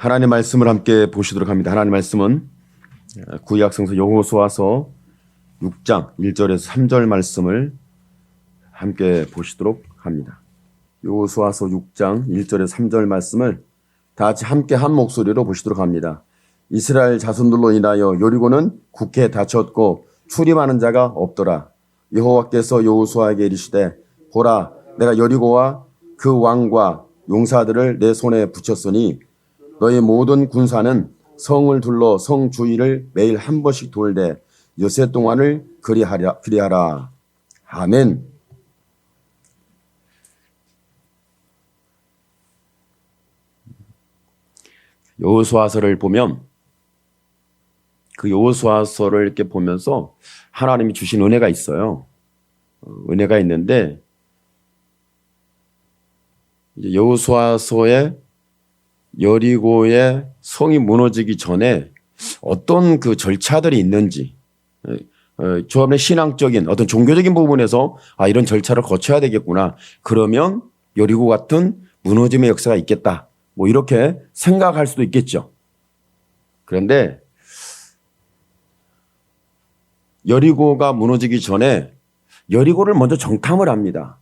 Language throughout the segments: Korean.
하나님의 말씀을 함께 보시도록 합니다. 하나님의 말씀은 구약 성서 여호수아서 6장 1절에서 3절 말씀을 함께 보시도록 합니다. 여호수아서 6장 1절에서 3절 말씀을 다 같이 함께 한 목소리로 보시도록 합니다. 이스라엘 자손들로 인하여 여리고는 굳게 닫혔고 출입하는 자가 없더라. 여호와께서 여호수아에게 이르시되 보라, 내가 여리고와 그 왕과 용사들을 내 손에 붙였으니 너희 모든 군사는 성을 둘러 성 주위를 매일 한 번씩 돌되 여세 동안을 그리하라. 아멘. 여호수아서를 보면 그 여호수아서를 이렇게 보면서 하나님이 주신 은혜가 있어요. 은혜가 있는데 여호수아서에 여리고의 성이 무너지기 전에 어떤 그 절차들이 있는지, 저번에 신앙적인 어떤 종교적인 부분에서 이런 절차를 거쳐야 되겠구나. 그러면 여리고 같은 무너짐의 역사가 있겠다. 뭐 이렇게 생각할 수도 있겠죠. 그런데 여리고가 무너지기 전에 여리고를 먼저 정탐을 합니다.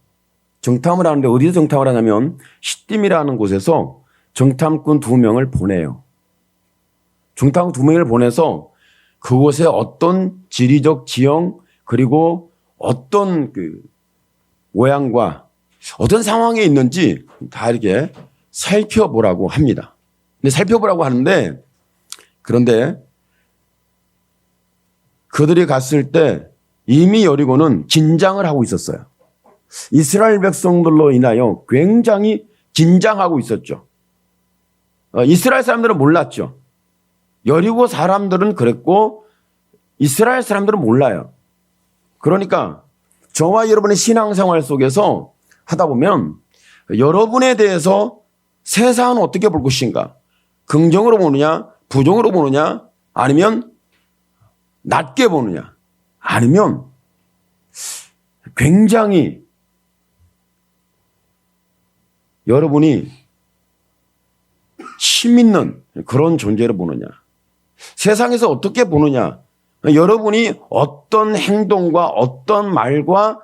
정탐을 하는데 어디서 정탐을 하냐면 시딤이라는 곳에서 정탐꾼 2명을 보내요. 정탐꾼 2명을 보내서 그곳에 어떤 지리적 지형 그리고 어떤 그 모양과 어떤 상황에 있는지 다 이렇게 살펴보라고 합니다. 근데 살펴보라고 하는데 그런데 그들이 갔을 때 이미 여리고는 긴장을 하고 있었어요. 이스라엘 백성들로 인하여 굉장히 긴장하고 있었죠. 이스라엘 사람들은 몰랐죠. 여리고 사람들은 그랬고 이스라엘 사람들은 몰라요. 그러니까 저와 여러분의 신앙생활 속에서 하다 보면 여러분에 대해서 세상은 어떻게 볼 것인가? 긍정으로 보느냐? 부정으로 보느냐? 아니면 낮게 보느냐? 아니면 굉장히 여러분이 힘 있는 그런 존재로 보느냐? 세상에서 어떻게 보느냐? 여러분이 어떤 행동과 어떤 말과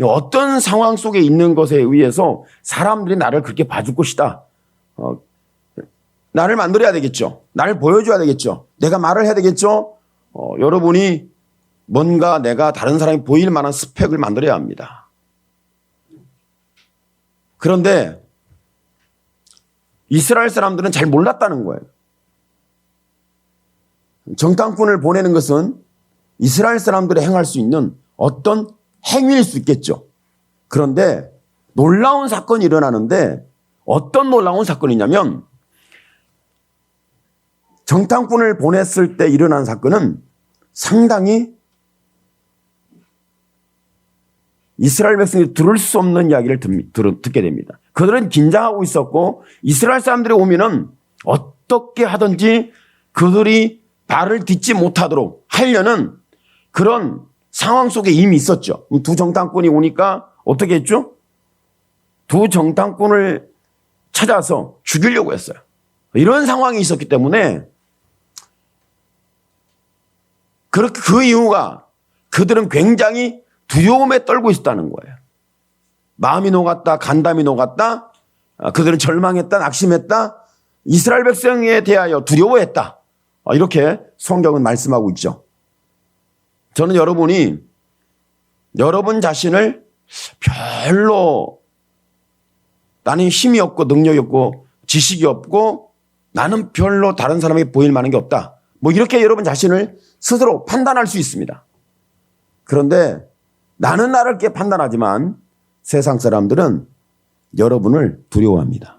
어떤 상황 속에 있는 것에 의해서 사람들이 나를 그렇게 봐줄 것이다. 나를 만들어야 되겠죠. 나를 보여줘야 되겠죠. 내가 말을 해야 되겠죠. 여러분이 뭔가 내가 다른 사람이 보일 만한 스펙을 만들어야 합니다. 그런데 이스라엘 사람들은 잘 몰랐다는 거예요. 정탐꾼을 보내는 것은 이스라엘 사람들이 행할 수 있는 어떤 행위일 수 있겠죠. 그런데 놀라운 사건이 일어나는데 어떤 놀라운 사건이냐면 정탐꾼을 보냈을 때 일어난 사건은 상당히 이스라엘 백성이 들을 수 없는 이야기를 듣게 됩니다. 그들은 긴장하고 있었고 이스라엘 사람들이 오면은 어떻게 하든지 그들이 발을 딛지 못하도록 하려는 그런 상황 속에 이미 있었죠. 2 정탐꾼이 오니까 어떻게 했죠? 2 정탐꾼을 찾아서 죽이려고 했어요. 이런 상황이 있었기 때문에 그 이유가 그들은 굉장히 두려움에 떨고 있었다는 거예요. 마음이 녹았다, 간담이 녹았다, 그들은 절망했다, 낙심했다, 이스라엘 백성에 대하여 두려워했다. 이렇게 성경은 말씀하고 있죠. 저는 여러분이 여러분 자신을 별로 나는 힘이 없고 능력이 없고 지식이 없고 나는 별로 다른 사람에게 보일 만한 게 없다. 뭐 이렇게 여러분 자신을 스스로 판단할 수 있습니다. 그런데 나는 나를 이렇게 판단하지만 세상 사람들은 여러분을 두려워합니다.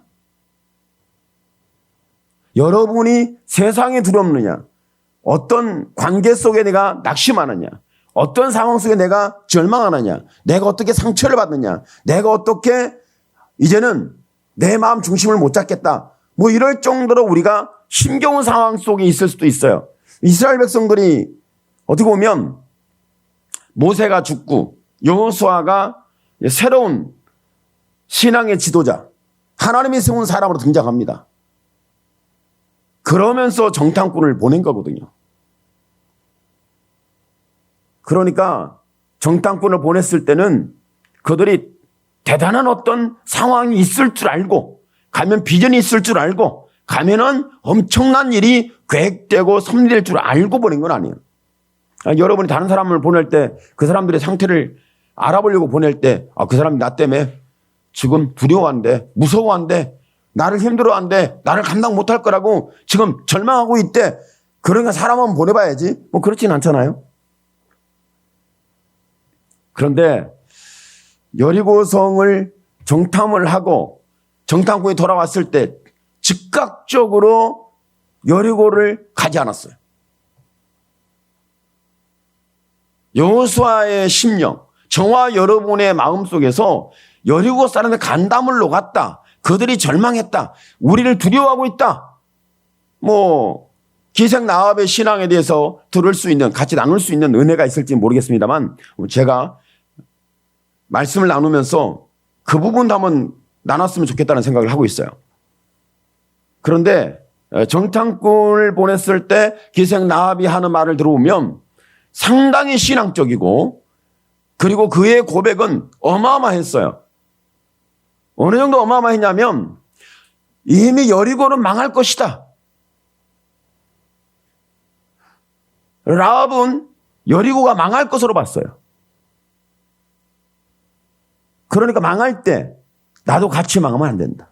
여러분이 세상에 두렵느냐? 어떤 관계 속에 내가 낙심하느냐? 어떤 상황 속에 내가 절망하느냐? 내가 어떻게 상처를 받느냐? 내가 어떻게 이제는 내 마음 중심을 못 잡겠다. 뭐 이럴 정도로 우리가 힘겨운 상황 속에 있을 수도 있어요. 이스라엘 백성들이 어떻게 보면 모세가 죽고 여호수아가 새로운 신앙의 지도자, 하나님이 세운 사람으로 등장합니다. 그러면서 정탐꾼을 보낸 거거든요. 그러니까 정탐꾼을 보냈을 때는 그들이 대단한 어떤 상황이 있을 줄 알고, 가면 비전이 있을 줄 알고, 가면은 엄청난 일이 계획되고 섭리될 줄 알고 보낸 건 아니에요. 여러분이 다른 사람을 보낼 때 그 사람들의 상태를 알아보려고 보낼 때, 그 사람이 나 때문에 지금 두려워한대, 무서워한대, 나를 힘들어한대, 나를 감당 못할 거라고 지금 절망하고 있대. 그러니까 사람 한번 보내봐야지. 뭐 그렇진 않잖아요. 그런데 여리고성을 정탐을 하고 정탐꾼이 돌아왔을 때 즉각적으로 여리고를 가지 않았어요. 여호수아의 심령, 저와 여러분의 마음속에서 여리고 사람들 간담을 녹았다. 그들이 절망했다. 우리를 두려워하고 있다. 뭐 기생 나합의 신앙에 대해서 들을 수 있는, 같이 나눌 수 있는 은혜가 있을지 모르겠습니다만, 제가 말씀을 나누면서 그 부분도 한번 나눴으면 좋겠다는 생각을 하고 있어요. 그런데 정탐꾼을 보냈을 때 기생 나합이 하는 말을 들어보면 상당히 신앙적이고, 그리고 그의 고백은 어마어마했어요. 어느 정도 어마어마했냐면 이미 여리고는 망할 것이다. 라합은 여리고가 망할 것으로 봤어요. 그러니까 망할 때 나도 같이 망하면 안 된다.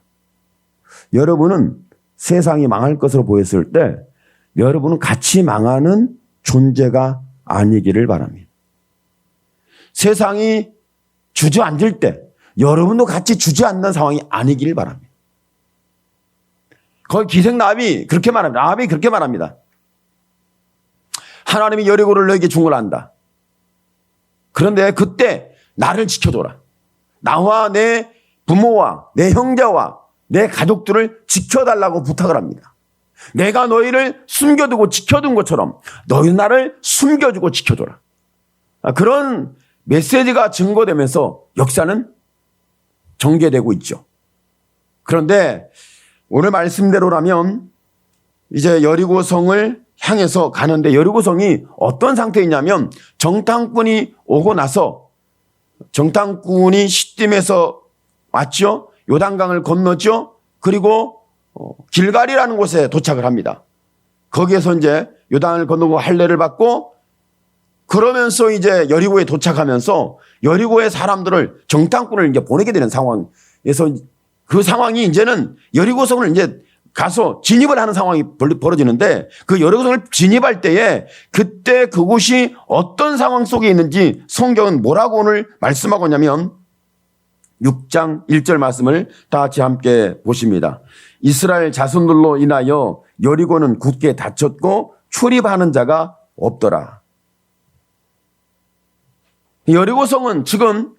여러분은 세상이 망할 것으로 보였을 때 여러분은 같이 망하는 존재가 아니기를 바랍니다. 세상이 주저앉을 때 여러분도 같이 주저앉는 상황이 아니기를 바랍니다. 거기 기생 나합이 그렇게 말합니다. 나합이 그렇게 말합니다. 하나님이 여리고를 너에게 중을한다. 그런데 그때 나를 지켜줘라. 나와 내 부모와 내 형제와 내 가족들을 지켜달라고 부탁을 합니다. 내가 너희를 숨겨두고 지켜둔 것처럼 너희 나를 숨겨주고 지켜줘라. 그런 메시지가 증거되면서 역사는 전개되고 있죠. 그런데 오늘 말씀대로라면 이제 여리고성을 향해서 가는데, 여리고성이 어떤 상태이냐면 정탐꾼이 오고 나서, 정탐꾼이 시딤에서 왔죠. 요단강을 건너죠. 그리고 길갈이라는 곳에 도착을 합니다. 거기에서 이제 요단을 건너고 할례를 받고, 그러면서 이제 여리고에 도착하면서 여리고의 사람들을, 정탐꾼을 이제 보내게 되는 상황에서, 그 상황이 이제는 여리고성을 이제 가서 진입을 하는 상황이 벌어지는데, 그 여리고성을 진입할 때에 그때 그곳이 어떤 상황 속에 있는지 성경은 뭐라고 오늘 말씀하고 있냐면 6장 1절 말씀을 다 같이 함께 보십니다. 이스라엘 자손들로 인하여 여리고는 굳게 닫혔고 출입하는 자가 없더라. 여리고성은 지금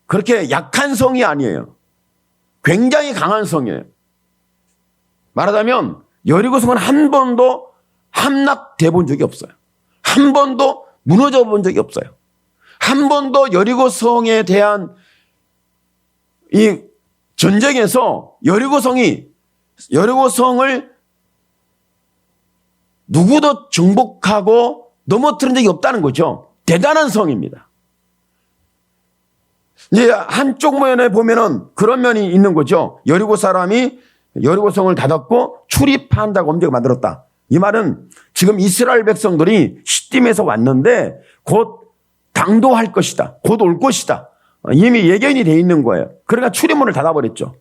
그렇게 약한 성이 아니에요. 굉장히 강한 성이에요. 말하자면 여리고성은 한 번도 함락돼 본 적이 없어요. 한 번도 무너져 본 적이 없어요. 한 번도 여리고성에 대한 이 전쟁에서 여리고성을 누구도 정복하고 넘어뜨린 적이 없다는 거죠. 대단한 성입니다. 이제 한쪽 면에 보면은 그런 면이 있는 거죠. 여리고 사람이 여리고성을 닫았고 출입한다고 엄지가 만들었다. 이 말은 지금 이스라엘 백성들이 시딤에서 왔는데 곧 당도할 것이다. 곧 올 것이다. 이미 예견이 돼 있는 거예요. 그러니까 출입문을 닫아버렸죠.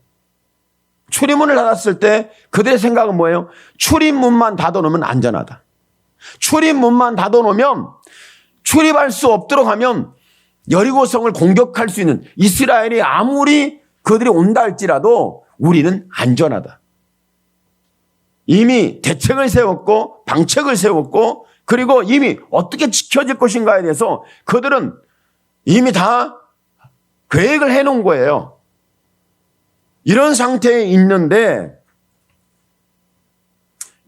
출입문을 닫았을 때 그들의 생각은 뭐예요? 출입문만 닫아놓으면 안전하다. 출입문만 닫아놓으면 출입할 수 없도록 하면 여리고성을 공격할 수 있는, 이스라엘이 아무리 그들이 온다 할지라도 우리는 안전하다. 이미 대책을 세웠고 방책을 세웠고, 그리고 이미 어떻게 지켜질 것인가에 대해서 그들은 이미 다 계획을 해놓은 거예요. 이런 상태에 있는데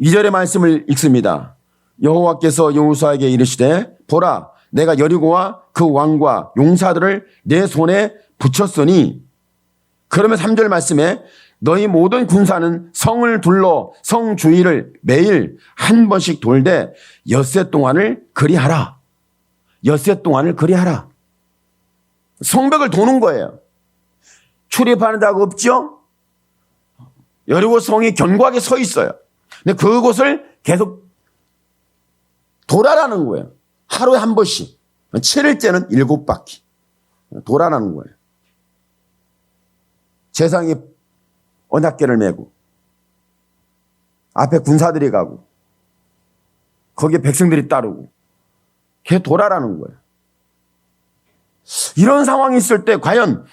2절의 말씀을 읽습니다. 여호와께서 여호수아에게 이르시되 보라, 내가 여리고와 그 왕과 용사들을 내 손에 붙였으니, 그러면 3절 말씀에 너희 모든 군사는 성을 둘러 성 주위를 매일 한 번씩 돌되 엿새 동안을 그리하라. 엿새 동안을 그리하라. 성벽을 도는 거예요. 출입하는 자가 없죠? 여리고 성이 견고하게 서 있어요. 근데 그곳을 계속 돌아라는 거예요. 하루에 한 번씩. 7일째는 7바퀴. 돌아라는 거예요. 재상이 언약궤를 메고 앞에 군사들이 가고 거기에 백성들이 따르고 걔 돌아라는 거예요. 이런 상황이 있을 때 과연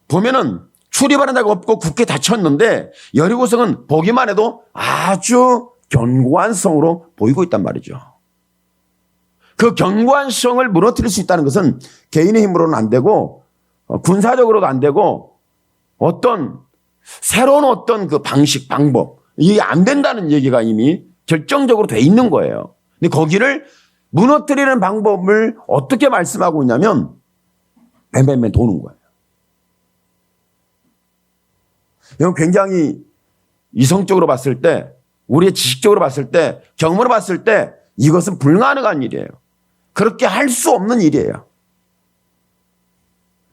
보면은 출입하는 데가 없고 굳게 닫혔는데 여리고성은 보기만 해도 아주 견고한 성으로 보이고 있단 말이죠. 그 견고한 성을 무너뜨릴 수 있다는 것은 개인의 힘으로는 안 되고 군사적으로도 안 되고 새로운 어떤 그 방식, 방법, 이게 안 된다는 얘기가 이미 결정적으로 돼 있는 거예요. 근데 거기를 무너뜨리는 방법을 어떻게 말씀하고 있냐면 뱀뱀뱀 도는 거예요. 이건 굉장히 이성적으로 봤을 때, 우리의 지식적으로 봤을 때, 경험으로 봤을 때 이것은 불가능한 일이에요. 그렇게 할 수 없는 일이에요.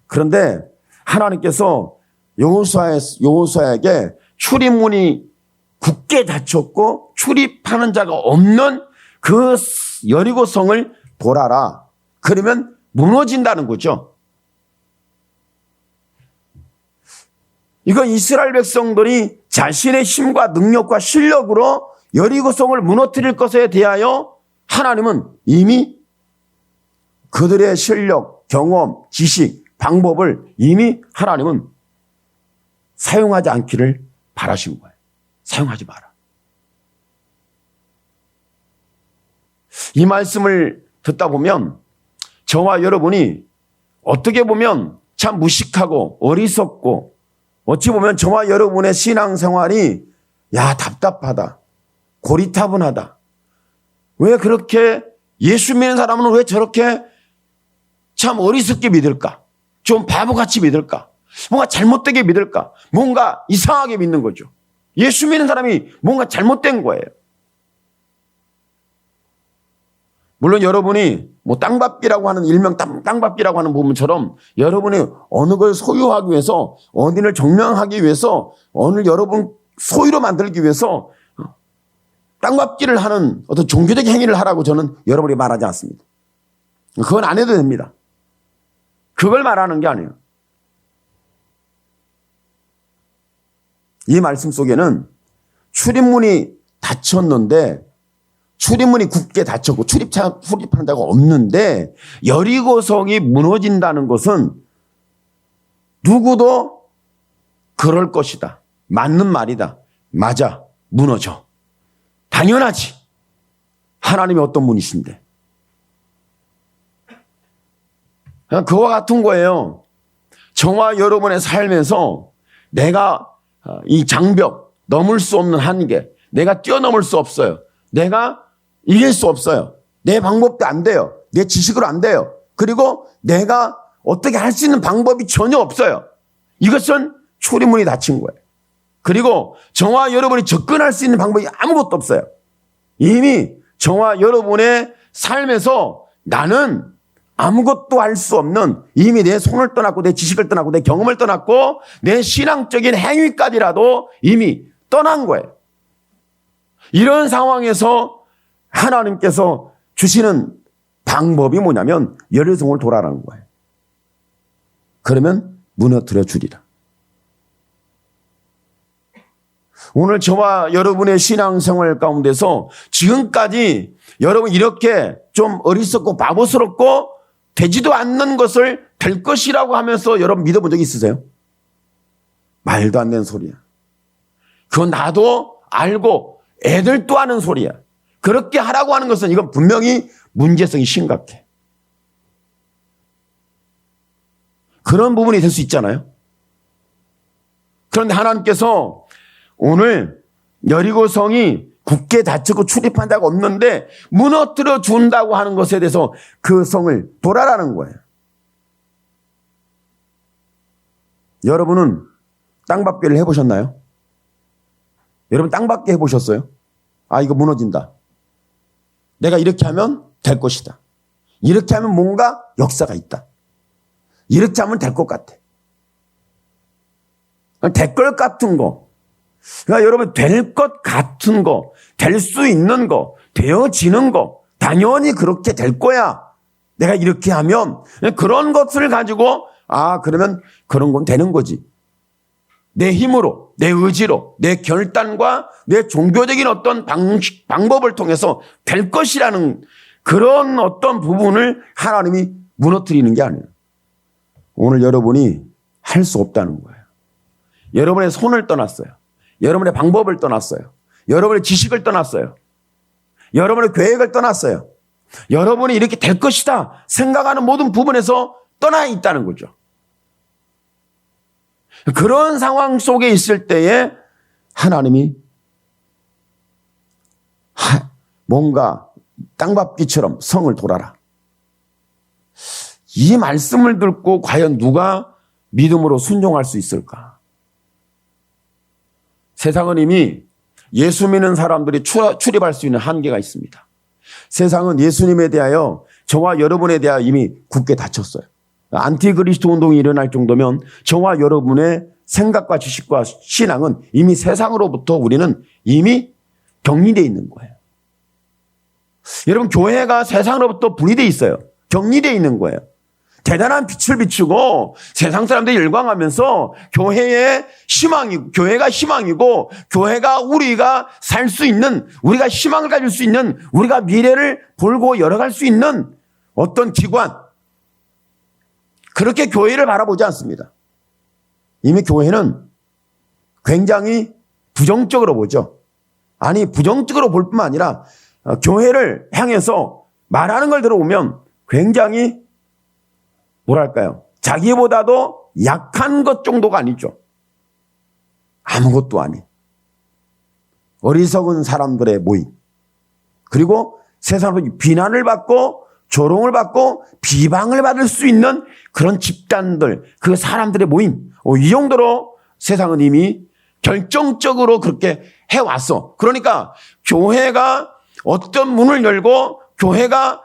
그런데 하나님께서 여호수아에게 출입문이 굳게 닫혔고 출입하는 자가 없는 그 여리고 성을 돌아라. 그러면 무너진다는 거죠. 이건 이스라엘 백성들이 자신의 힘과 능력과 실력으로 여리고 성을 무너뜨릴 것에 대하여 하나님은 이미 그들의 실력, 경험, 지식, 방법을 이미 하나님은 사용하지 않기를 바라신 거예요. 사용하지 마라. 이 말씀을 듣다 보면 저와 여러분이 어떻게 보면 참 무식하고 어리석고 어찌 보면 저와 여러분의 신앙생활이 답답하다, 고리타분하다. 왜 그렇게 예수 믿는 사람은 왜 저렇게 참 어리석게 믿을까? 좀 바보같이 믿을까? 뭔가 잘못되게 믿을까? 뭔가 이상하게 믿는 거죠. 예수 믿는 사람이 뭔가 잘못된 거예요. 물론 여러분이 땅밟기라고 하는 일명 땅밟기라고 하는 부분처럼 여러분이 어느 걸 소유하기 위해서 어디를 증명하기 위해서 어느 여러분 소유로 만들기 위해서 땅밟기를 하는 어떤 종교적 행위를 하라고 저는 여러분이 말하지 않습니다. 그건 안 해도 됩니다. 그걸 말하는 게 아니에요. 이 말씀 속에는 출입문이 닫혔는데 출입문이 굳게 닫혔고 출입하는 자가 없는데 여리고성이 무너진다는 것은 누구도 그럴 것이다. 맞는 말이다. 맞아. 무너져. 당연하지. 하나님이 어떤 분이신데. 그와 같은 거예요. 저와 여러분의 삶에서 내가 이 장벽, 넘을 수 없는 한계, 내가 뛰어넘을 수 없어요. 내가 이길 수 없어요. 내 방법도 안 돼요. 내 지식으로 안 돼요. 그리고 내가 어떻게 할 수 있는 방법이 전혀 없어요. 이것은 출입문이 닫힌 거예요. 그리고 저와 여러분이 접근할 수 있는 방법이 아무것도 없어요. 이미 저와 여러분의 삶에서 나는 아무것도 할 수 없는, 이미 내 손을 떠났고 내 지식을 떠났고 내 경험을 떠났고 내 신앙적인 행위까지라도 이미 떠난 거예요. 이런 상황에서 하나님께서 주시는 방법이 뭐냐면 여리고성을 돌아라는 거예요. 그러면 무너뜨려 주리라. 오늘 저와 여러분의 신앙생활 가운데서 지금까지 여러분 이렇게 좀 어리석고 바보스럽고 되지도 않는 것을 될 것이라고 하면서 여러분 믿어본 적 있으세요? 말도 안 되는 소리야. 그건 나도 알고 애들도 하는 소리야. 그렇게 하라고 하는 것은 이건 분명히 문제성이 심각해. 그런 부분이 될 수 있잖아요. 그런데 하나님께서 오늘 여리고성이 굳게 닫히고 출입한 자가 없는데 무너뜨려 준다고 하는 것에 대해서 그 성을 돌아라는 거예요. 여러분은 땅밟기를 해보셨나요? 여러분 땅밟기 해보셨어요? 아, 이거 무너진다. 내가 이렇게 하면 될 것이다. 이렇게 하면 뭔가 역사가 있다. 이렇게 하면 될 것 같아. 될 것 같은 거. 그러니까 여러분 될 것 같은 거, 될 수 있는 거, 되어지는 거, 당연히 그렇게 될 거야. 내가 이렇게 하면 그런 것을 가지고 그러면 그런 건 되는 거지. 내 힘으로, 내 의지로, 내 결단과 내 종교적인 어떤 방법을 통해서 될 것이라는 그런 어떤 부분을 하나님이 무너뜨리는 게 아니에요. 오늘 여러분이 할 수 없다는 거예요. 여러분의 손을 떠났어요. 여러분의 방법을 떠났어요. 여러분의 지식을 떠났어요. 여러분의 계획을 떠났어요. 여러분이 이렇게 될 것이다 생각하는 모든 부분에서 떠나 있다는 거죠. 그런 상황 속에 있을 때에 하나님이 뭔가 땅밟기처럼 성을 돌아라. 이 말씀을 듣고 과연 누가 믿음으로 순종할 수 있을까? 세상은 이미 예수 믿는 사람들이 출입할 수 있는 한계가 있습니다. 세상은 예수님에 대하여 저와 여러분에 대하여 이미 굳게 닫혔어요. 안티그리스도 운동이 일어날 정도면 저와 여러분의 생각과 지식과 신앙은 이미 세상으로부터 우리는 이미 격리되어 있는 거예요. 여러분 교회가 세상으로부터 분리되어 있어요. 격리되어 있는 거예요. 대단한 빛을 비추고 세상 사람들이 열광하면서 교회가 희망이고 교회가 우리가 살 수 있는, 우리가 희망을 가질 수 있는, 우리가 미래를 볼고 열어갈 수 있는 어떤 기관, 그렇게 교회를 바라보지 않습니다. 이미 교회는 굉장히 부정적으로 보죠. 아니, 부정적으로 볼 뿐만 아니라 교회를 향해서 말하는 걸 들어보면 굉장히 뭐랄까요? 자기보다도 약한 것 정도가 아니죠. 아무것도 아닌 어리석은 사람들의 모임. 그리고 세상으로 비난을 받고 조롱을 받고 비방을 받을 수 있는 그런 집단들, 그 사람들의 모임. 이 정도로 세상은 이미 결정적으로 그렇게 해왔어. 그러니까 교회가 어떤 문을 열고 교회가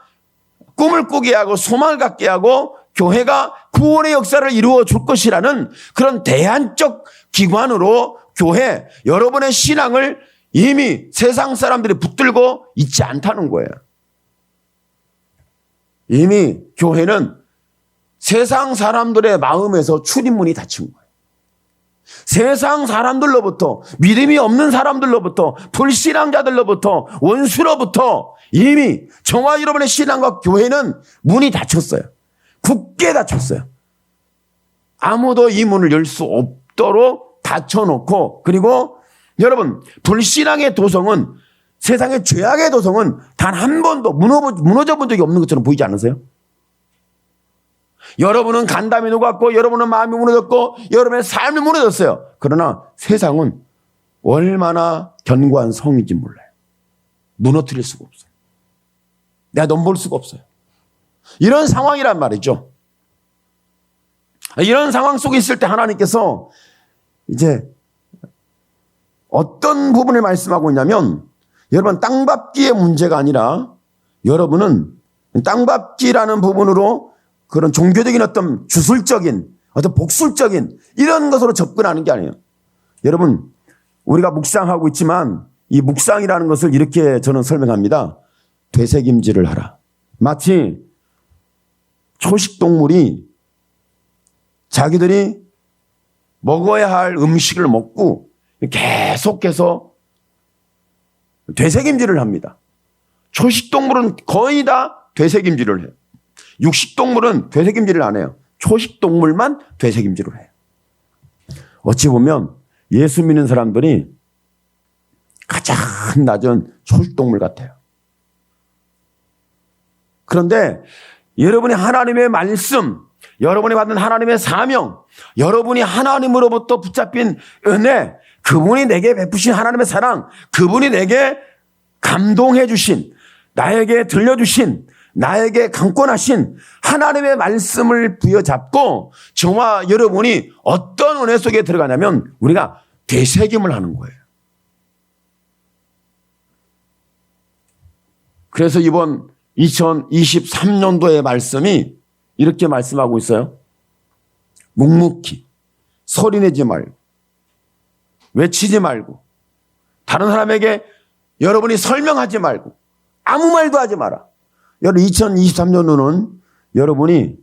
꿈을 꾸게 하고 소망을 갖게 하고 교회가 구원의 역사를 이루어 줄 것이라는 그런 대안적 기관으로 교회, 여러분의 신앙을 이미 세상 사람들이 붙들고 있지 않다는 거예요. 이미 교회는 세상 사람들의 마음에서 출입문이 닫힌 거예요. 세상 사람들로부터, 믿음이 없는 사람들로부터, 불신앙자들로부터, 원수로부터 이미 저와 여러분의 신앙과 교회는 문이 닫혔어요. 굳게 닫혔어요. 아무도 이 문을 열 수 없도록 닫혀놓고, 그리고 여러분 불신앙의 도성은, 세상의 죄악의 도성은 단 한 번도 무너져 본 적이 없는 것처럼 보이지 않으세요? 여러분은 간담이 녹았고 여러분은 마음이 무너졌고 여러분의 삶이 무너졌어요. 그러나 세상은 얼마나 견고한 성인지 몰라요. 무너뜨릴 수가 없어요. 내가 넘볼 수가 없어요. 이런 상황이란 말이죠. 이런 상황 속에 있을 때 하나님께서 이제 어떤 부분을 말씀하고 있냐면, 여러분 땅밟기의 문제가 아니라 여러분은 땅밟기라는 부분으로 그런 종교적인 어떤 주술적인 어떤 복술적인 이런 것으로 접근하는 게 아니에요. 여러분 우리가 묵상하고 있지만 이 묵상이라는 것을 이렇게 저는 설명합니다. 되새김질을 하라. 마치 초식동물이 자기들이 먹어야 할 음식을 먹고 계속해서 되새김질을 합니다. 초식동물은 거의 다 되새김질을 해요. 육식동물은 되새김질을 안 해요. 초식동물만 되새김질을 해요. 어찌 보면 예수 믿는 사람들이 가장 낮은 초식동물 같아요. 그런데 여러분이 하나님의 말씀, 여러분이 받은 하나님의 사명, 여러분이 하나님으로부터 붙잡힌 은혜, 그분이 내게 베푸신 하나님의 사랑, 그분이 내게 감동해 주신, 나에게 들려주신 나에게 강권하신 하나님의 말씀을 부여잡고 저와 여러분이 어떤 은혜 속에 들어가냐면 우리가 되새김을 하는 거예요. 그래서 이번 2023년도의 말씀이 이렇게 말씀하고 있어요. 묵묵히 소리내지 말고 외치지 말고 다른 사람에게 여러분이 설명하지 말고 아무 말도 하지 마라. 여러분 2023년도는 여러분이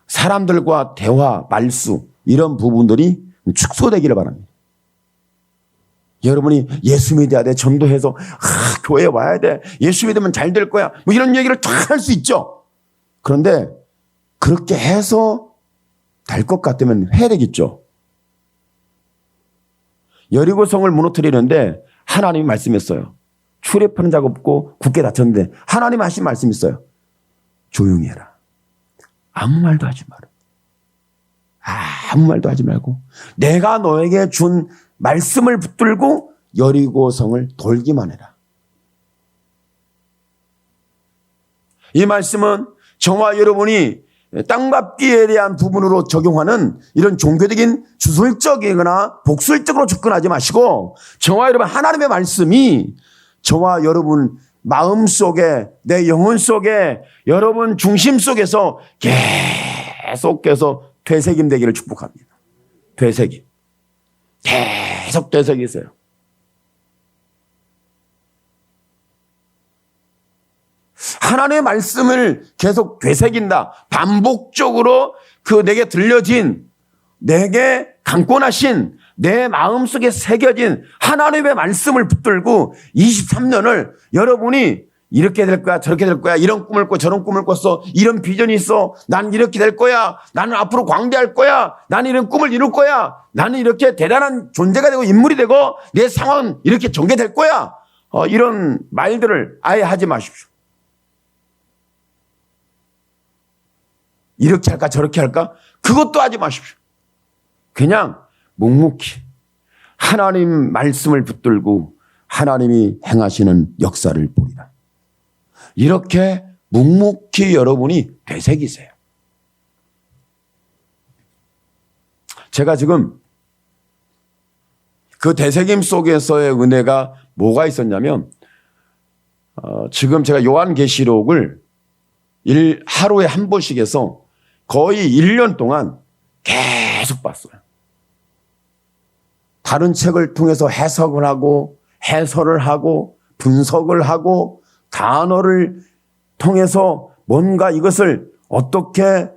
사람들과 대화, 말수 이런 부분들이 축소되기를 바랍니다. 여러분이 예수 믿어야 돼. 전도해서 교회에 와야 돼. 예수 믿으면 잘 될 거야. 뭐 이런 얘기를 다 할 수 있죠. 그런데 그렇게 해서 될 것 같으면 해야 되겠죠. 여리고성을 무너뜨리는데 하나님이 말씀했어요. 출입하는 자가 없고 굳게 닫혔는데 하나님 하신 말씀이 있어요. 조용히 해라. 아무 말도 하지 마라. 아무 말도 하지 말고 내가 너에게 준 말씀을 붙들고 여리고성을 돌기만 해라. 이 말씀은 저와 여러분이 땅밟기에 대한 부분으로 적용하는 이런 종교적인 주술적이거나 복술적으로 접근하지 마시고 저와 여러분 하나님의 말씀이 저와 여러분 마음 속에 내 영혼 속에 여러분 중심 속에서 계속해서 되새김 되기를 축복합니다. 되새김. 계속 되새기세요. 하나님의 말씀을 계속 되새긴다. 반복적으로 그 내게 들려진 내게 강권하신 내 마음속에 새겨진 하나님의 말씀을 붙들고 23년을 여러분이 이렇게 될 거야 저렇게 될 거야 이런 꿈을 꿔 저런 꿈을 꿨어 이런 비전이 있어 난 이렇게 될 거야 나는 앞으로 광대할 거야 나는 이런 꿈을 이룰 거야 나는 이렇게 대단한 존재가 되고 인물이 되고 내 상황은 이렇게 전개될 거야 이런 말들을 아예 하지 마십시오. 이렇게 할까 저렇게 할까 그것도 하지 마십시오. 그냥 묵묵히 하나님 말씀을 붙들고 하나님이 행하시는 역사를 보리라. 이렇게 묵묵히 여러분이 되새기세요. 제가 지금 그 되새김 속에서의 은혜가 뭐가 있었냐면 지금 제가 요한계시록을 하루에 한 번씩 해서 거의 1년 동안 계속 봤어요. 다른 책을 통해서 해석을 하고 해설을 하고 분석을 하고 단어를 통해서 뭔가 이것을 어떻게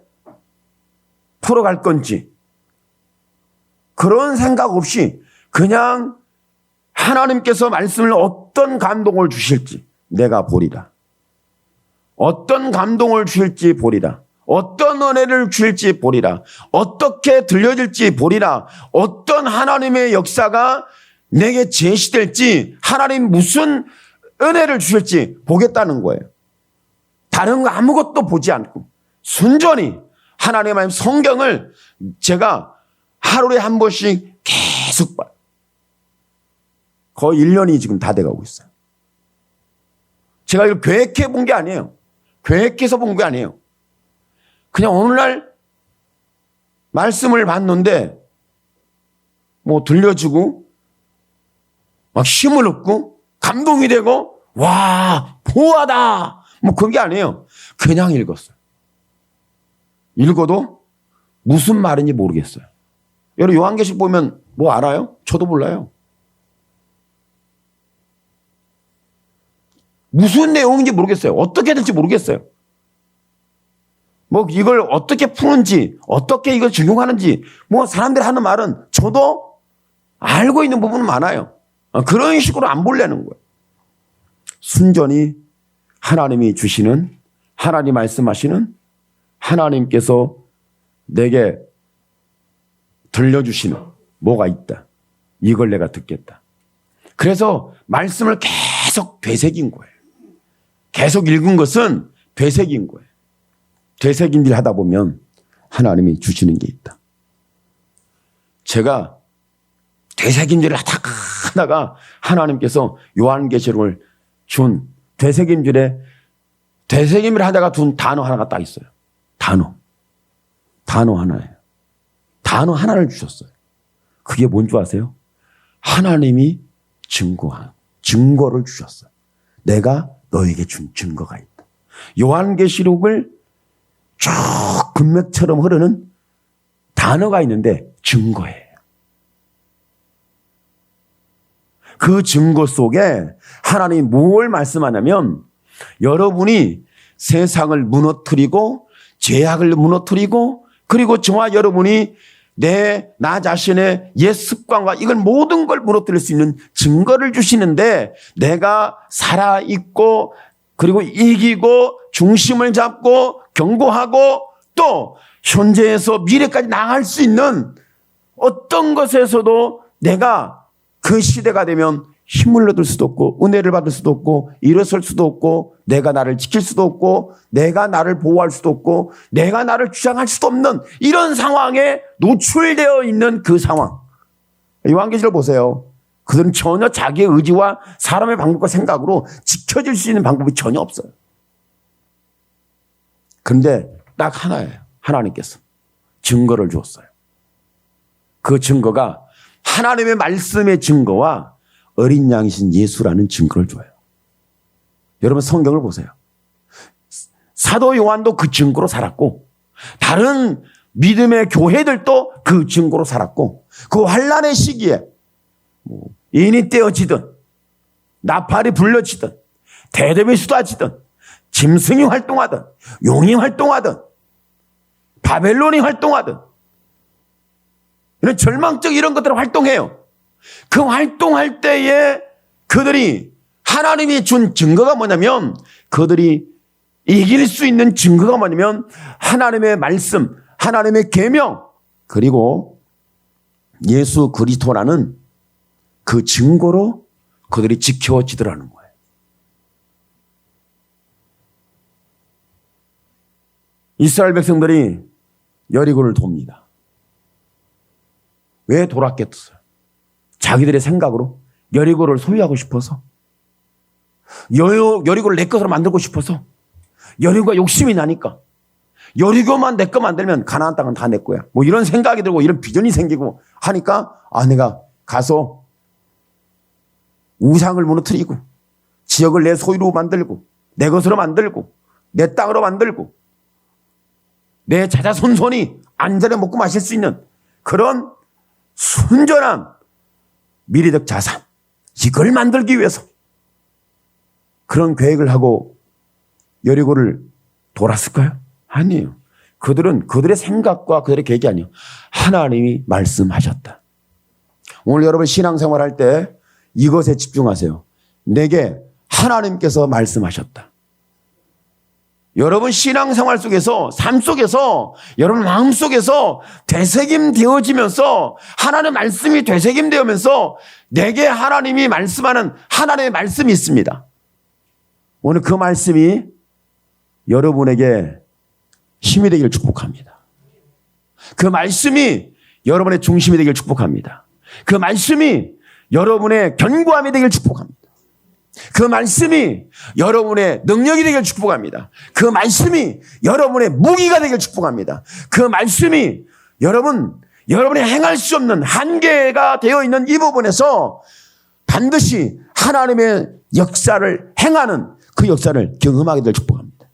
풀어갈 건지 그런 생각 없이 그냥 하나님께서 말씀을 어떤 감동을 주실지 내가 보리라. 어떤 감동을 주실지 보리라. 어떤 은혜를 주실지 보리라. 어떻게 들려질지 보리라. 어떤 하나님의 역사가 내게 제시될지 하나님 무슨 은혜를 주실지 보겠다는 거예요. 다른 거 아무것도 보지 않고 순전히 하나님의 말씀 성경을 제가 하루에 한 번씩 계속 봐요. 거의 1년이 지금 다 돼가고 있어요. 제가 이걸 계획해 본 게 아니에요. 계획해서 본 게 아니에요. 그냥 어느 날 말씀을 봤는데 뭐 들려주고 막 힘을 얻고 감동이 되고 와 보아다 뭐 그런 게 아니에요. 그냥 읽었어요. 읽어도 무슨 말인지 모르겠어요. 여러분 요한계시록 보면 뭐 알아요? 저도 몰라요. 무슨 내용인지 모르겠어요. 어떻게 될지 모르겠어요. 뭐 이걸 어떻게 푸는지 어떻게 이걸 적용하는지 뭐 사람들이 하는 말은 저도 알고 있는 부분은 많아요. 그런 식으로 안 보려는 거예요. 순전히 하나님이 주시는 하나님 말씀하시는 하나님께서 내게 들려주시는 뭐가 있다. 이걸 내가 듣겠다. 그래서 말씀을 계속 되새긴 거예요. 계속 읽은 것은 되새긴 거예요. 되새긴 일 하다 보면 하나님이 주시는 게 있다. 제가 되새긴 일을 하다가 하나님께서 요한계시록을 준 되새긴 줄에 되새김을 하다가 둔 단어 하나가 딱 있어요. 단어 하나예요. 단어 하나를 주셨어요. 그게 뭔지 아세요? 하나님이 증거를 주셨어요. 내가 너에게 준 증거가 있다. 요한계시록을 쭉 금맥처럼 흐르는 단어가 있는데 증거예요. 그 증거 속에 하나님이 뭘 말씀하냐면 여러분이 세상을 무너뜨리고 죄악을 무너뜨리고 그리고 저와 여러분이 나 자신의 옛 습관과 이걸 모든 걸 무너뜨릴 수 있는 증거를 주시는데 내가 살아있고 그리고 이기고 중심을 잡고 견고하고 또 현재에서 미래까지 나아갈 수 있는 어떤 것에서도 내가 그 시대가 되면 힘을 얻을 수도 없고 은혜를 받을 수도 없고 일어설 수도 없고 내가 나를 지킬 수도 없고 내가 나를 보호할 수도 없고 내가 나를 주장할 수도 없는 이런 상황에 노출되어 있는 그 상황. 요한계시록 보세요. 그들은 전혀 자기의 의지와 사람의 방법과 생각으로 지켜질 수 있는 방법이 전혀 없어요. 그런데 딱 하나예요. 하나님께서 증거를 주었어요. 그 증거가 하나님의 말씀의 증거와 어린 양이신 예수라는 증거를 줘요. 여러분 성경을 보세요. 사도 요한도 그 증거로 살았고 다른 믿음의 교회들도 그 증거로 살았고 그 환난의 시기에 인이 떼어지든 나팔이 불려지든 대접이 쏟아지든 짐승이 활동하든 용이 활동하든 바벨론이 활동하든 이런 절망적 이런 것들을 활동해요. 그 활동할 때에 그들이 하나님이 준 증거가 뭐냐면 그들이 이길 수 있는 증거가 뭐냐면 하나님의 말씀, 하나님의 계명 그리고 예수 그리스도라는 그 증거로 그들이 지켜지더라는 거예요. 이스라엘 백성들이 여리고를 돕니다. 왜 돌았겠어요? 자기들의 생각으로 여리고를 소유하고 싶어서 여리고를 내 것으로 만들고 싶어서 여리고가 욕심이 나니까 여리고만 내 거 만들면 가나안 땅은 다 내 거야. 뭐 이런 생각이 들고 이런 비전이 생기고 하니까 내가 가서 우상을 무너뜨리고 지역을 내 소유로 만들고 내 것으로 만들고 내 땅으로 만들고 내 자자손손이 안전에 먹고 마실 수 있는 그런 순전한 미래적 자산 이걸 만들기 위해서 그런 계획을 하고 여리고를 돌았을까요? 아니에요. 그들은 그들의 생각과 그들의 계획이 아니에요. 하나님이 말씀하셨다. 오늘 여러분 신앙생활 할 때 이것에 집중하세요. 내게 하나님께서 말씀하셨다. 여러분 신앙생활 속에서 삶 속에서 여러분 마음 속에서 되새김 되어지면서 하나님의 말씀이 되새김 되면서 내게 하나님이 말씀하는 하나님의 말씀이 있습니다. 오늘 그 말씀이 여러분에게 힘이 되기를 축복합니다. 그 말씀이 여러분의 중심이 되기를 축복합니다. 그 말씀이 여러분의 견고함이 되기를 축복합니다. 그 말씀이 여러분의 능력이 되기를 축복합니다. 그 말씀이 여러분의 무기가 되기를 축복합니다. 그 말씀이 여러분이 행할 수 없는 한계가 되어 있는 이 부분에서 반드시 하나님의 역사를 행하는 그 역사를 경험하게 될 축복합니다.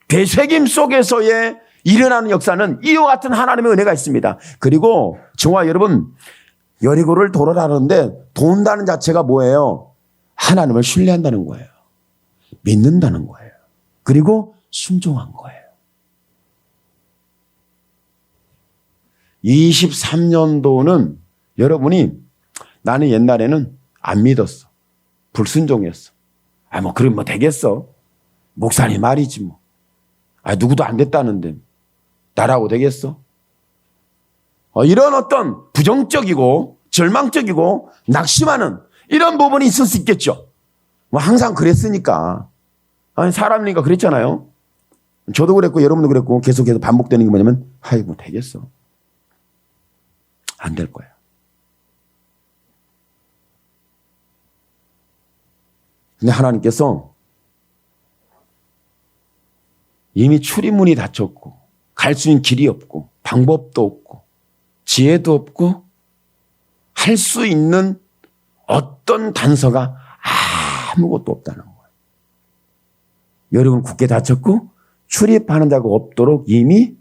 되새김 속에서의 일어나는 역사는 이와 같은 하나님의 은혜가 있습니다. 그리고 저와 여러분 여리고를 돌아라는데 돈다는 자체가 뭐예요? 하나님을 신뢰한다는 거예요. 믿는다는 거예요. 그리고 순종한 거예요. 23년도는 여러분이 나는 옛날에는 안 믿었어. 불순종했어. 그럼 되겠어. 목사님 말이지 뭐. 누구도 안 됐다는데 나라고 되겠어? 이런 어떤 부정적이고 절망적이고 낙심하는 이런 부분이 있을 수 있겠죠. 항상 그랬으니까. 사람이니까 그랬잖아요. 저도 그랬고 여러분도 그랬고 계속해서 반복되는 게 뭐냐면 되겠어. 안 될 거야. 근데 하나님께서 이미 출입문이 닫혔고 갈 수 있는 길이 없고 방법도 없고 지혜도 없고 할 수 있는 어떤 단서가 아무것도 없다는 거예요. 여리고는 굳게 닫혔고 출입하는 자가 없도록 이미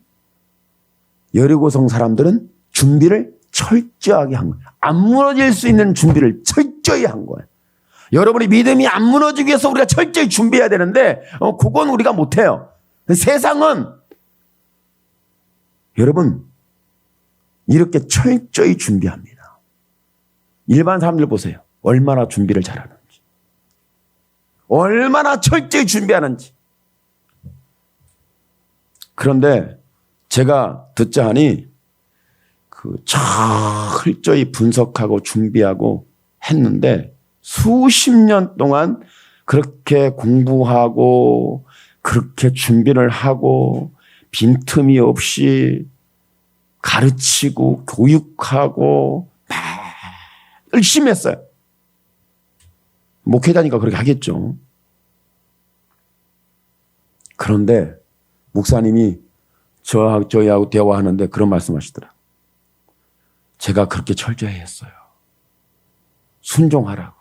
여리고성 사람들은 준비를 철저하게 한 거예요. 안 무너질 수 있는 준비를 철저히 한 거예요. 여러분의 믿음이 안 무너지기 위해서 우리가 철저히 준비해야 되는데 그건 우리가 못해요. 세상은 여러분 이렇게 철저히 준비합니다. 일반 사람들 보세요. 얼마나 준비를 잘하는지. 얼마나 철저히 준비하는지. 그런데 제가 듣자 하니 철저히 분석하고 준비하고 했는데 수십 년 동안 그렇게 공부하고 그렇게 준비를 하고 빈틈이 없이 가르치고 교육하고 열심히 했어요. 목회자니까 그렇게 하겠죠. 그런데 목사님이 저희하고 대화하는데 그런 말씀하시더라. 제가 그렇게 철저히 했어요. 순종하라고.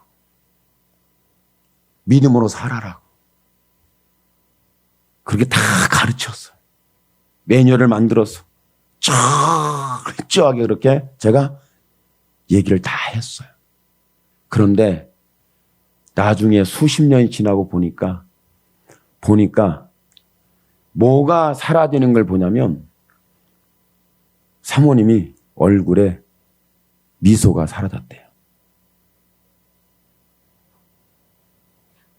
믿음으로 살아라고. 그렇게 다 가르쳤어요. 매뉴얼을 만들어서 철저하게 그렇게 제가 얘기를 다 했어요. 그런데 나중에 수십 년이 지나고 보니까 뭐가 사라지는 걸 보냐면 사모님이 얼굴에 미소가 사라졌대요.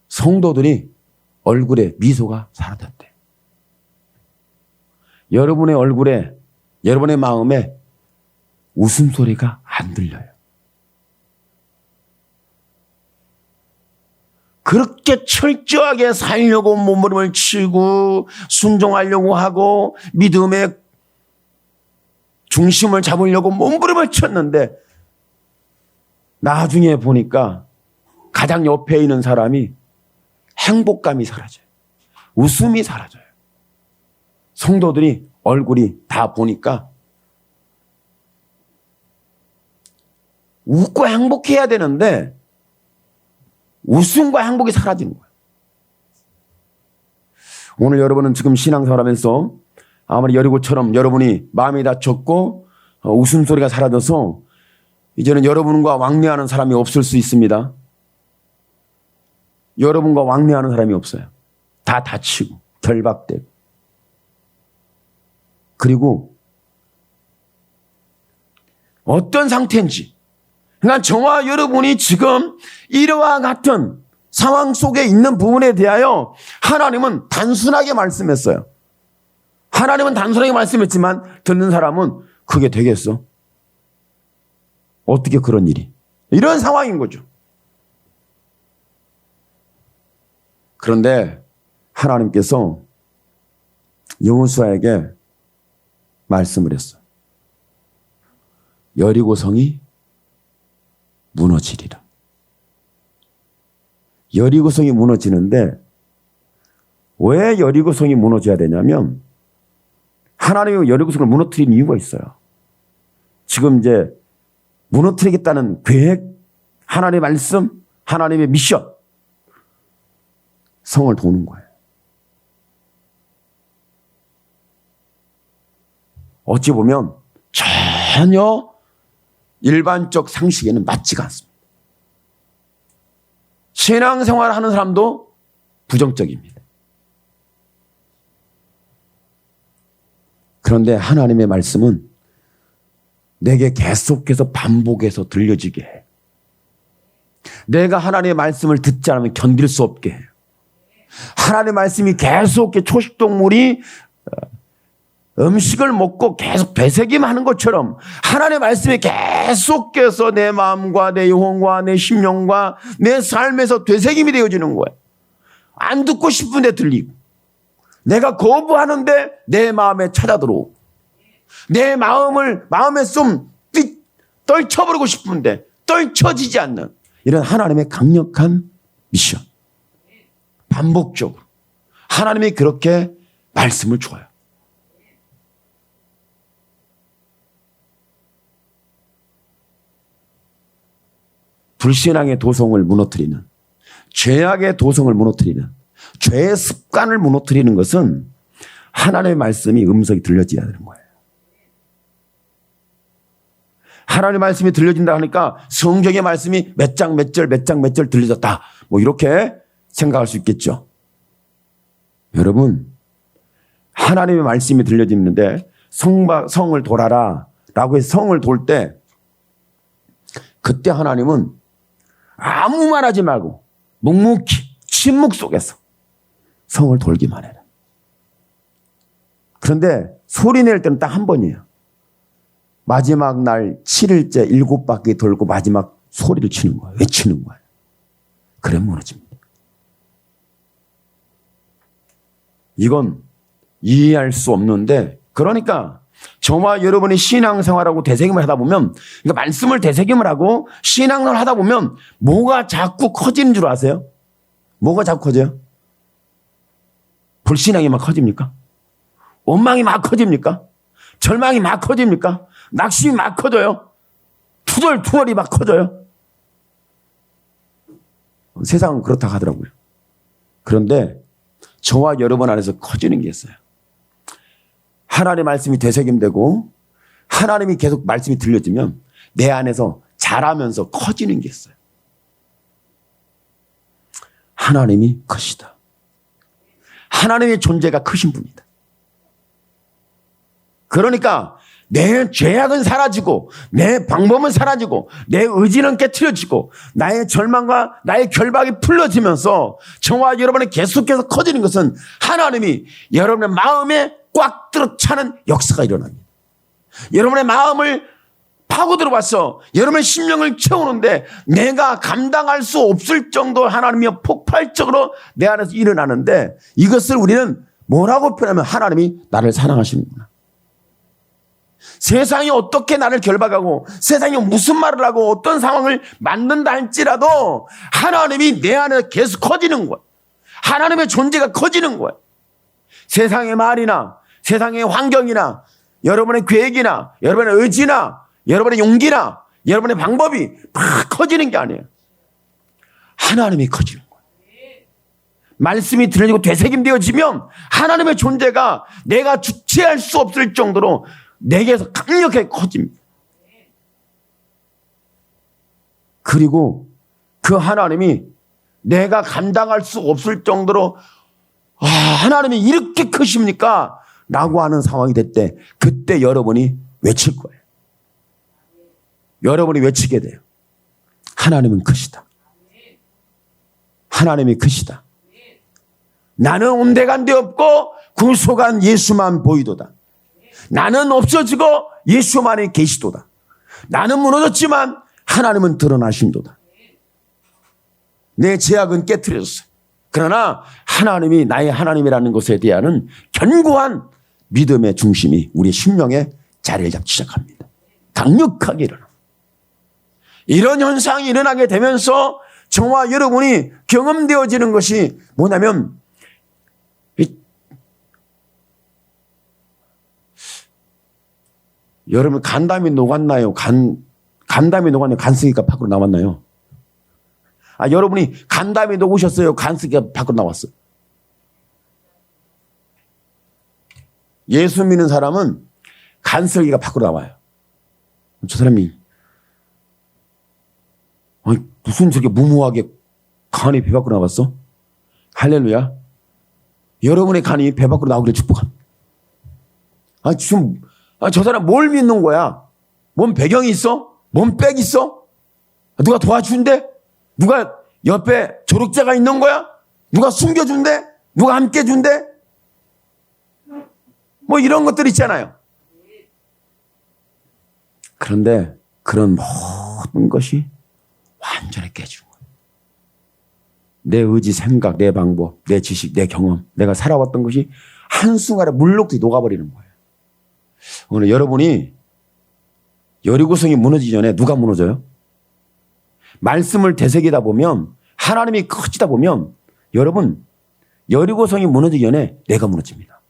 성도들이 얼굴에 미소가 사라졌대요. 여러분의 얼굴에, 여러분의 마음에 웃음소리가 안 들려요. 그렇게 철저하게 살려고 몸부림을 치고 순종하려고 하고 믿음의 중심을 잡으려고 몸부림을 쳤는데 나중에 보니까 가장 옆에 있는 사람이 행복감이 사라져요. 웃음이 사라져요. 성도들이 얼굴이 다 보니까 웃고 행복해야 되는데 웃음과 행복이 사라지는 거예요. 오늘 여러분은 지금 신앙생활하면서 아무리 여리고처럼 여러분이 마음이 다쳤고 웃음소리가 사라져서 이제는 여러분과 왕래하는 사람이 없을 수 있습니다. 여러분과 왕래하는 사람이 없어요. 다 다치고 결박되고. 그리고 어떤 상태인지, 그러니까 저와 여러분이 지금 이와 같은 상황 속에 있는 부분에 대하여 하나님은 단순하게 말씀했어요. 하나님은 단순하게 말씀했지만 듣는 사람은 그게 되겠어? 어떻게 그런 일이? 이런 상황인 거죠. 그런데 하나님께서 여호수아에게 말씀을 했어. 여리고성이 무너지리라. 여리고성이 무너지는데 왜 여리고성이 무너져야 되냐면 하나님이 여리고성을 무너뜨린 이유가 있어요. 지금 이제 무너뜨리겠다는 계획, 하나님의 말씀, 하나님의 미션, 성을 도는 거예요. 어찌 보면 전혀 일반적 상식에는 맞지가 않습니다. 신앙생활 하는 사람도 부정적입니다. 그런데 하나님의 말씀은 내게 계속해서 반복해서 들려지게 해요. 내가 하나님의 말씀을 듣지 않으면 견딜 수 없게 해요. 하나님의 말씀이 계속 초식동물이 음식을 먹고 계속 되새김하는 것처럼 하나님의 말씀이 계속해서 내 마음과 내 영혼과 내 심령과 내 삶에서 되새김이 되어지는 거예요. 안 듣고 싶은데 들리고 내가 거부하는데 내 마음에 찾아들어오고 내 마음에 좀 떨쳐버리고 싶은데 떨쳐지지 않는 이런 하나님의 강력한 미션. 반복적으로 하나님이 그렇게 말씀을 줘요. 불신앙의 도성을 무너뜨리는, 죄악의 도성을 무너뜨리는, 죄의 습관을 무너뜨리는 것은 하나님의 말씀이 음성이 들려져야 되는 거예요. 하나님의 말씀이 들려진다 하니까 성경의 말씀이 몇 장 몇 절 몇 장 몇 절 들려졌다, 뭐 이렇게 생각할 수 있겠죠. 여러분, 하나님의 말씀이 들려지는데 성을 돌아라 라고 해서 성을 돌 때, 그때 하나님은 아무 말 하지 말고 묵묵히 침묵 속에서 성을 돌기만 해라. 그런데 소리 낼 때는 딱 한 번이에요. 마지막 날 7일째 7바퀴 돌고 마지막 소리를 치는 거예요. 외치는 거예요. 그래 무너집니다. 이건 이해할 수 없는데, 그러니까 저와 여러분이 신앙생활하고 되새김을 하다 보면, 그러니까 말씀을 되새김을 하고 신앙생활을 하다 보면 뭐가 자꾸 커지는 줄 아세요? 뭐가 자꾸 커져요? 불신앙이 막 커집니까? 원망이 막 커집니까? 절망이 막 커집니까? 낙심이 막 커져요? 투덜투덜이 막 커져요? 세상은 그렇다 하더라고요. 그런데 저와 여러분 안에서 커지는 게 있어요. 하나님의 말씀이 되새김되고 하나님이 계속 말씀이 들려지면 내 안에서 자라면서 커지는 게 있어요. 하나님이 크시다. 하나님의 존재가 크신 분이다. 그러니까 내 죄악은 사라지고 내 방법은 사라지고 내 의지는 깨트려지고 나의 절망과 나의 결박이 풀려지면서 저와 여러분이 계속해서 커지는 것은 하나님이 여러분의 마음에 꽉 들어차는 역사가 일어납니다. 여러분의 마음을 파고 들어와서 여러분의 심령을 채우는데 내가 감당할 수 없을 정도 하나님이 폭발적으로 내 안에서 일어나는데, 이것을 우리는 뭐라고 표현하면 하나님이 나를 사랑하십니다. 세상이 어떻게 나를 결박하고 세상이 무슨 말을 하고 어떤 상황을 만든다 할지라도 하나님이 내 안에 계속 커지는 거예요. 하나님의 존재가 커지는 거예요. 세상의 말이나 세상의 환경이나 여러분의 계획이나 여러분의 의지나 여러분의 용기나 여러분의 방법이 막 커지는 게 아니에요. 하나님이 커지는 거예요. 말씀이 들려지고 되새김되어지면 하나님의 존재가 내가 주체할 수 없을 정도로 내게서 강력하게 커집니다. 그리고 그 하나님이 내가 감당할 수 없을 정도로 하나님이 이렇게 크십니까? 라고 하는 상황이 될 때, 그때 여러분이 외칠 거예요. 여러분이 외치게 돼요. 하나님은 크시다. 하나님이 크시다. 나는 온데간데 없고 구속한 예수만 보이도다. 나는 없어지고 예수만이 계시도다. 나는 무너졌지만 하나님은 드러나신도다. 내 죄악은 깨트려졌어요. 그러나 하나님이 나의 하나님이라는 것에 대한 견고한 믿음의 중심이 우리 심령에 자리를 잡기 시작합니다. 강력하게 일어납니다. 이런 현상이 일어나게 되면서 저와 여러분이 경험되어지는 것이 뭐냐면, 여러분 간담이 녹았나요? 간담이 녹았나요? 간쓰기가 밖으로 나왔나요? 여러분이 간담이 녹으셨어요? 간쓰기가 밖으로 나왔어요? 예수 믿는 사람은 간쓰기가 밖으로 나와요. 저 사람이 무슨 저렇게 무모하게 간이 배 밖으로 나왔어? 할렐루야. 여러분의 간이 배 밖으로 나오기를 축복합니다. 저 사람 뭘 믿는 거야? 뭔 배경이 있어? 뭔 빽 있어? 누가 도와준대? 누가 옆에 조력자가 있는 거야? 누가 숨겨준대? 누가 함께 준대? 뭐 이런 것들 있잖아요. 그런데 그런 모든 것이 완전히 깨지는 거예요. 내 의지, 생각, 내 방법, 내 지식, 내 경험, 내가 살아왔던 것이 한순간에 물녹듯이 녹아버리는 거예요. 오늘 여러분이 여리고성이 무너지기 전에 누가 무너져요? 말씀을 되새기다 보면, 하나님이 커지다 보면 여러분 여리고성이 무너지기 전에 내가 무너집니다.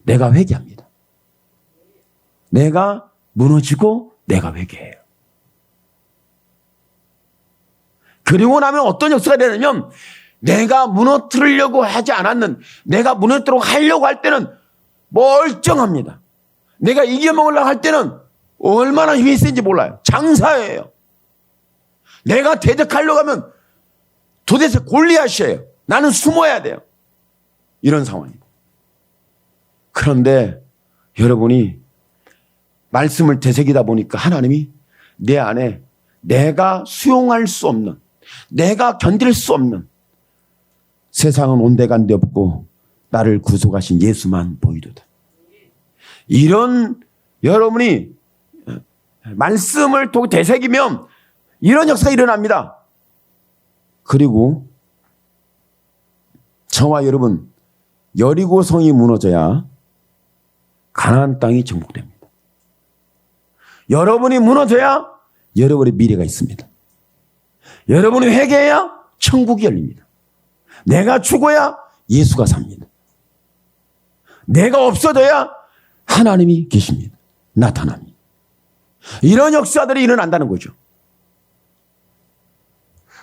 내가 회개합니다. 내가 무너지고 내가 회개해요. 그리고 나면 어떤 역사가 되냐면 내가 무너뜨리려고 하지 않았는, 내가 무너뜨리려고 하려고 할 때는 멀쩡합니다. 내가 이겨먹으려고 할 때는 얼마나 힘이 센지 몰라요. 장사예요. 내가 대적하려고 하면 도대체 골리앗이에요. 나는 숨어야 돼요. 이런 상황입니다. 그런데 여러분이 말씀을 되새기다 보니까 하나님이 내 안에 내가 수용할 수 없는, 내가 견딜 수 없는, 세상은 온데간데 없고 나를 구속하신 예수만 보이도다. 이런 여러분이 말씀을 되새기면 이런 역사가 일어납니다. 그리고 저와 여러분, 여리고성이 무너져야 가나안 땅이 정복됩니다. 여러분이 무너져야 여러분의 미래가 있습니다. 여러분이 회개해야 천국이 열립니다. 내가 죽어야 예수가 삽니다. 내가 없어져야 하나님이 계십니다. 나타납니다. 이런 역사들이 일어난다는 거죠.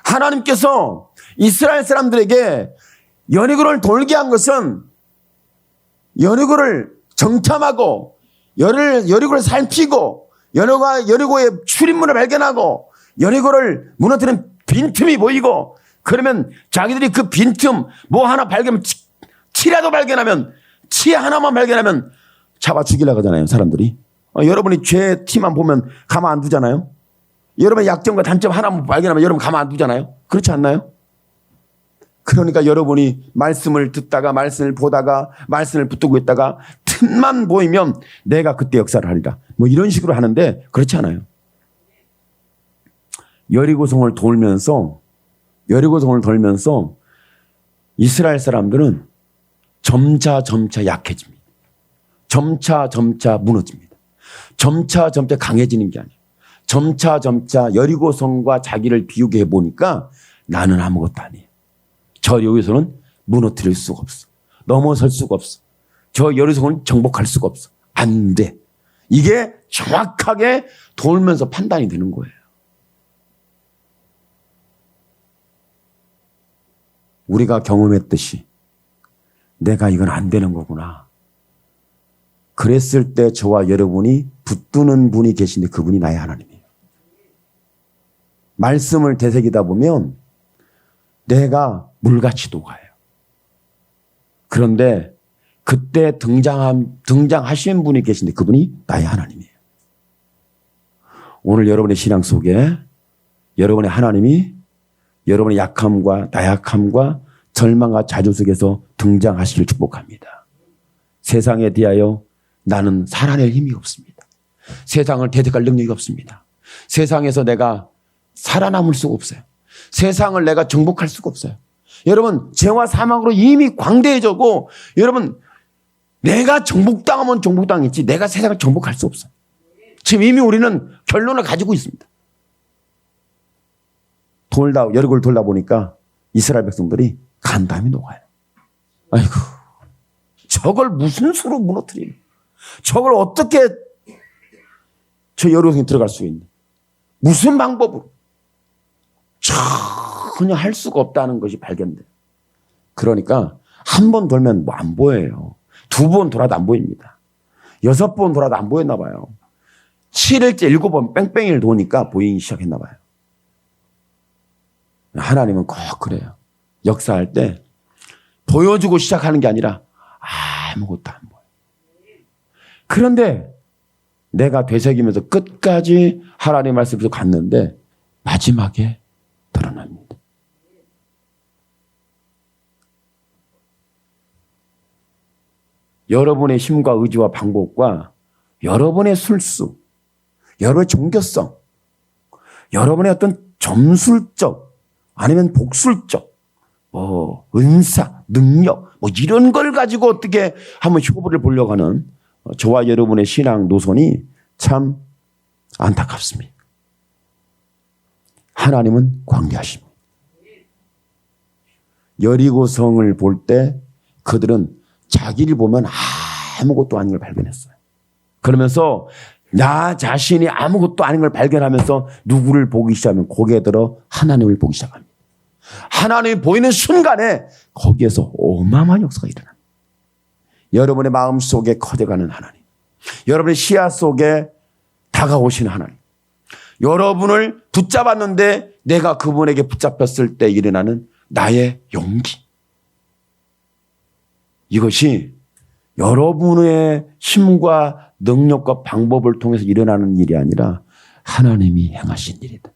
하나님께서 이스라엘 사람들에게 여리고를 돌게 한 것은 여리고를 정탐하고 여리고를 살피고 여리고의 출입문을 발견하고 여리고를 무너뜨리는 빈틈이 보이고, 그러면 자기들이 그 빈틈 뭐 하나 발견하면, 치라도 발견하면, 치 하나만 발견하면 잡아 죽이려고 하잖아요, 사람들이. 여러분이 죄 티만 보면 가만 안 두잖아요. 여러분의 약점과 단점 하나만 발견하면 여러분 가만 안 두잖아요. 그렇지 않나요? 그러니까 여러분이 말씀을 듣다가 말씀을 보다가 말씀을 붙들고 있다가 틈만 보이면 내가 그때 역사를 하리라, 뭐 이런 식으로 하는데 그렇지 않아요. 여리고성을 돌면서 이스라엘 사람들은 점차 약해집니다. 점차 무너집니다. 점차 강해지는 게 아니에요. 점차 여리고성과 자기를 비교해 해보니까 나는 아무것도 아니에요. 저 여리고성은 무너뜨릴 수가 없어. 넘어설 수가 없어. 저 여리고성은 정복할 수가 없어. 안 돼. 이게 정확하게 돌면서 판단이 되는 거예요. 우리가 경험했듯이 내가 이건 안 되는 거구나. 그랬을 때 저와 여러분이 붙드는 분이 계신데 그분이 나의 하나님이에요. 말씀을 되새기다 보면 내가 물같이 녹아요. 그런데 그때 등장하신 분이 계신데 그분이 나의 하나님이에요. 오늘 여러분의 신앙 속에 여러분의 하나님이 여러분의 약함과 나약함과 절망과 좌절 속에서 등장하시길 축복합니다. 세상에 대하여 나는 살아낼 힘이 없습니다. 세상을 대적할 능력이 없습니다. 세상에서 내가 살아남을 수가 없어요. 세상을 내가 정복할 수가 없어요. 여러분, 죄와 사망으로 이미 광대해졌고, 여러분, 내가 정복당하면 정복당했지 내가 세상을 정복할 수 없어요. 지금 이미 우리는 결론을 가지고 있습니다. 여리고를 돌다 보니까 이스라엘 백성들이 간담이 녹아요. 아이고, 저걸 무슨 수로 무너뜨리는, 저걸 어떻게 저 여리고성에 들어갈 수 있는, 무슨 방법으로, 전혀 할 수가 없다는 것이 발견돼요. 그러니까 한 번 돌면 뭐 안 보여요. 2번 돌아도 안 보입니다. 6번 돌아도 안 보였나 봐요. 7일째 7번 뺑뺑이를 도니까 보이기 시작했나 봐요. 하나님은 꼭 그래요. 역사할 때 보여주고 시작하는 게 아니라 아무것도 안 보여요. 그런데 내가 되새기면서 끝까지 하나님의 말씀에서 갔는데 마지막에 드러납니다. 여러분의 힘과 의지와 방법과 여러분의 술수, 여러분의 종교성, 여러분의 어떤 점술적 아니면 복술적, 은사, 능력, 이런 걸 가지고 어떻게 한번 효부를 보려고 하는 저와 여러분의 신앙 노선이 참 안타깝습니다. 하나님은 광대하십니다. 여리고성을 볼 때 그들은 자기를 보면 아무것도 아닌 걸 발견했어요. 그러면서 나 자신이 아무것도 아닌 걸 발견하면서 누구를 보기 시작하면 고개 들어 하나님을 보기 시작합니다. 하나님이 보이는 순간에 거기에서 어마어마한 역사가 일어납니다. 여러분의 마음 속에 커져가는 하나님, 여러분의 시야 속에 다가오시는 하나님, 여러분을 붙잡았는데 내가 그분에게 붙잡혔을 때 일어나는 나의 용기, 이것이 여러분의 힘과 능력과 방법을 통해서 일어나는 일이 아니라 하나님이 행하신 일이다.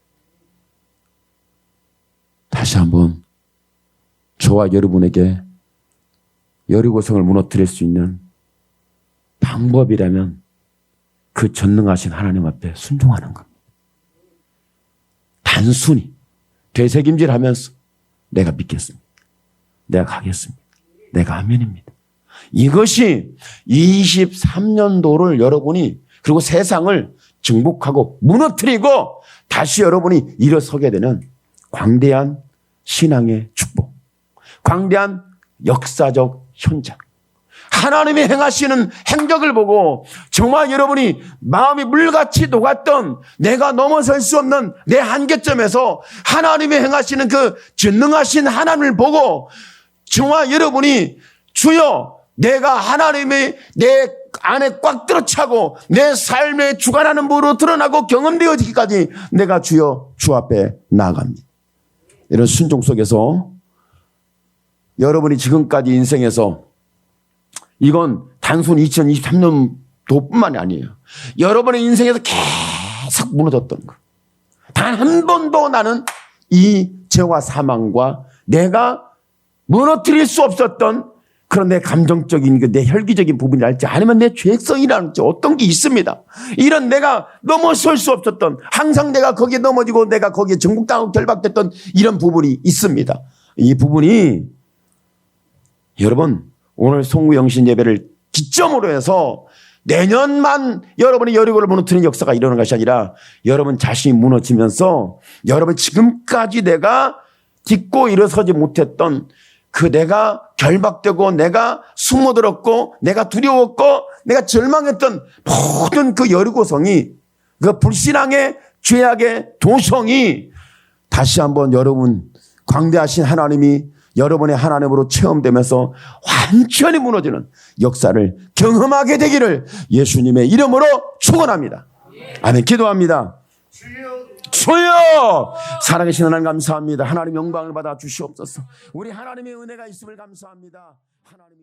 다시 한번 저와 여러분에게 여리고성을 무너뜨릴 수 있는 방법이라면 그 전능하신 하나님 앞에 순종하는 겁니다. 단순히 되새김질하면서 내가 믿겠습니다. 내가 가겠습니다. 내가 아멘입니다. 이것이 23년도를 여러분이 그리고 세상을 정복하고 무너뜨리고 다시 여러분이 일어서게 되는 광대한 신앙의 축복, 광대한 역사적 현장, 하나님이 행하시는 행적을 보고 정말 여러분이 마음이 물같이 녹았던 내가 넘어설 수 없는 내 한계점에서 하나님이 행하시는 그 전능하신 하나님을 보고 정말 여러분이 주여 내가 하나님의 내 안에 꽉 들어차고 내 삶에 주관하는 부로 드러나고 경험되어지기까지 내가 주여 주 앞에 나아갑니다. 이런 순종 속에서 여러분이 지금까지 인생에서 이건 단순 2023년도뿐만이 아니에요. 여러분의 인생에서 계속 무너졌던 것. 단 한 번도 나는 이 죄와 사망과 내가 무너뜨릴 수 없었던 그런 내 감정적인 내 혈기적인 부분이랄지 아니면 내 죄성이랄지 어떤 게 있습니다. 이런 내가 넘어설 수 없었던 항상 내가 거기에 넘어지고 내가 거기에 정복당하고 결박됐던 이런 부분이 있습니다. 이 부분이 여러분 오늘 송구영신 예배를 기점으로 해서 내년만 여러분이 여리고를 무너뜨리는 역사가 일어나는 것이 아니라 여러분 자신이 무너지면서 여러분 지금까지 내가 딛고 일어서지 못했던 그 내가 결박되고 내가 숨어들었고 내가 두려웠고 내가 절망했던 모든 그 여리고성이 그 불신앙의 죄악의 도성이 다시 한번 여러분 광대하신 하나님이 여러분의 하나님으로 체험되면서 완전히 무너지는 역사를 경험하게 되기를 예수님의 이름으로 축원합니다. 아멘. 기도합니다. 주여 살아계신 하나님 감사합니다. 하나님 영광을 받아 주시옵소서. 우리 하나님의 은혜가 있음을 감사합니다. 하나님이